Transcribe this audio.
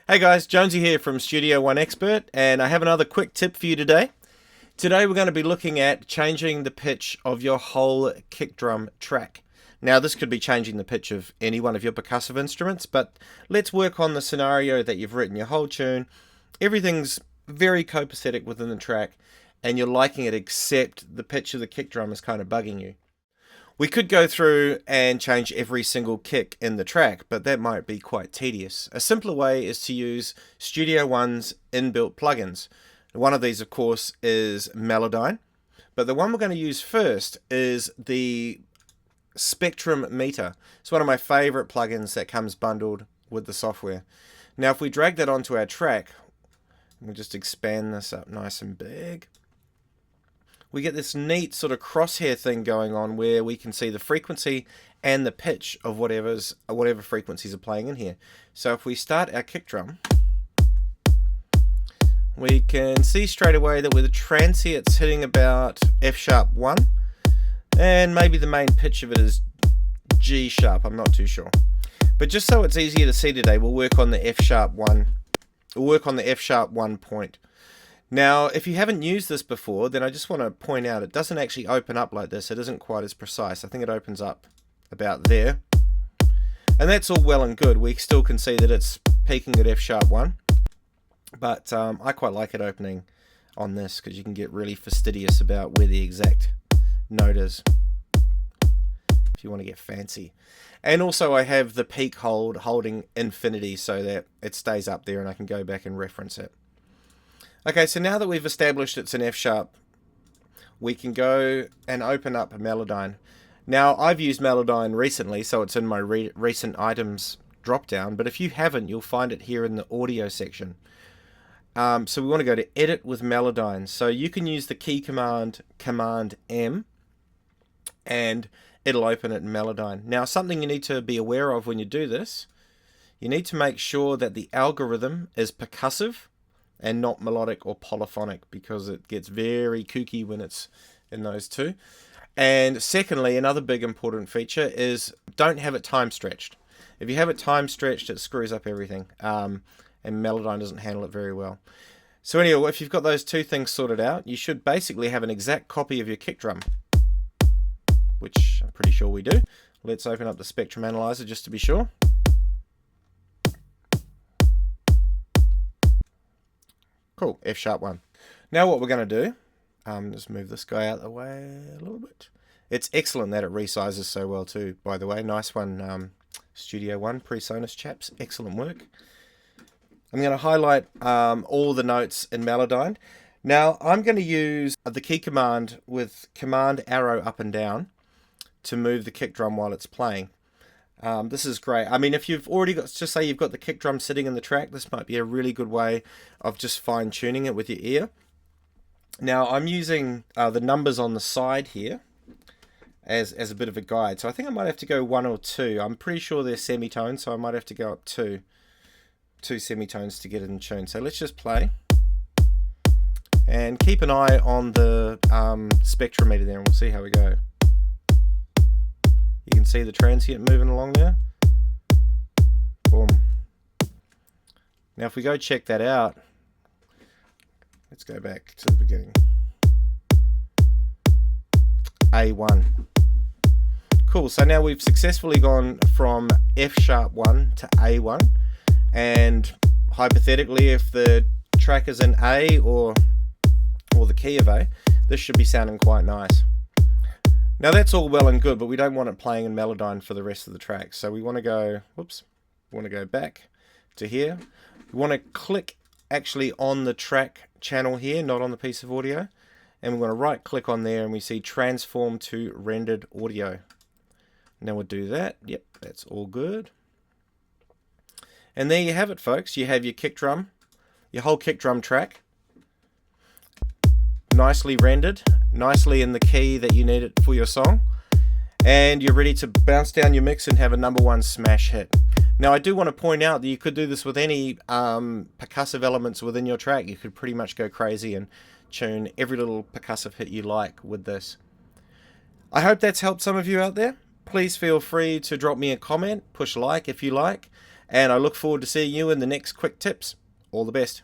Hey guys, Jonesy here from Studio One Expert, and I have another quick tip for you today. Today we're going to be looking at changing the pitch of your whole kick drum track. Now this could be changing the pitch of any one of your percussive instruments, but let's work on the scenario that you've written your whole tune. Everything's very copacetic within the track, and you're liking it except the pitch of the kick drum is kind of bugging you. We could go through and change every single kick in the track, but that might be quite tedious. A simpler way is to use Studio One's inbuilt plugins. One of these, of course, is Melodyne, but the one we're going to use first is the Spectrum Meter. It's one of my favorite plugins that comes bundled with the software. Now, if we drag that onto our track, we'll just expand this up nice and big. We get this neat sort of crosshair thing going on where we can see the frequency and the pitch of whatever frequencies are playing in here. So if we start our kick drum, we can see straight away that with the transient it's hitting about F sharp 1, and maybe the main pitch of it is G sharp, I'm not too sure. But just so it's easier to see today, we'll work on the F sharp 1. We'll work on the F sharp 1 point. Now, if you haven't used this before, then I just want to point out it doesn't actually open up like this. It isn't quite as precise. I think it opens up about there. And that's all well and good. We still can see that it's peaking at F sharp 1. But I quite like it opening on this because you can get really fastidious about where the exact note is if you want to get fancy. And also I have the peak holding infinity so that it stays up there and I can go back and reference it. Okay, so now that we've established it's an F sharp, we can go and open up Melodyne. Now, I've used Melodyne recently, so it's in my recent items drop-down, but if you haven't, you'll find it here in the audio section. So we want to go to Edit with Melodyne. So you can use the key command, Command M, and it'll open it in Melodyne. Now, something you need to be aware of when you do this, you need to make sure that the algorithm is percussive and not melodic or polyphonic, because it gets very kooky when it's in those two. And secondly, another big important feature is don't have it time stretched. If you have it time stretched, it screws up everything, and Melodyne doesn't handle it very well. So anyway, if you've got those two things sorted out, you should basically have an exact copy of your kick drum, which I'm pretty sure we do. Let's open up the Spectrum Analyzer just to be sure. Cool, F sharp 1. Now what we're going to do, just move this guy out of the way a little bit. It's excellent that it resizes so well too, by the way. Nice one, Studio One, PreSonus chaps. Excellent work. I'm going to highlight all the notes in Melodyne. Now I'm going to use the key command with Command arrow up and down to move the kick drum while it's playing. This is great. I mean, if you've already got, just say you've got the kick drum sitting in the track, this might be a really good way of just fine-tuning it with your ear. Now, I'm using the numbers on the side here as a bit of a guide. So I think I might have to go 1 or 2. I'm pretty sure they're semitones, so I might have to go up 2 semitones to get it in tune. So let's just play. And keep an eye on the spectrometer there, and we'll see how we go. You can see the transient moving along there. Boom. Now if we go check that out, let's go back to the beginning. A1. Cool, so now we've successfully gone from F sharp 1 to A1, and hypothetically if the track is in A or the key of A, this should be sounding quite nice. Now that's all well and good, but we don't want it playing in Melodyne for the rest of the track. So we want to go, we want to go back to here. We want to click actually on the track channel here, not on the piece of audio. And we're going to right click on there and we see transform to rendered audio. Now we'll do that. Yep, that's all good. And there you have it, folks. You have your kick drum, your whole kick drum track, nicely rendered, nicely in the key that you need it for your song, and you're ready to bounce down your mix and have a #1 smash hit. Now I do want to point out that you could do this with any percussive elements within your track. You could pretty much go crazy and tune every little percussive hit you like with this. I hope that's helped some of you out there. Please feel free to drop me a comment, push like if you like, and I look forward to seeing you in the next quick tips. All the best.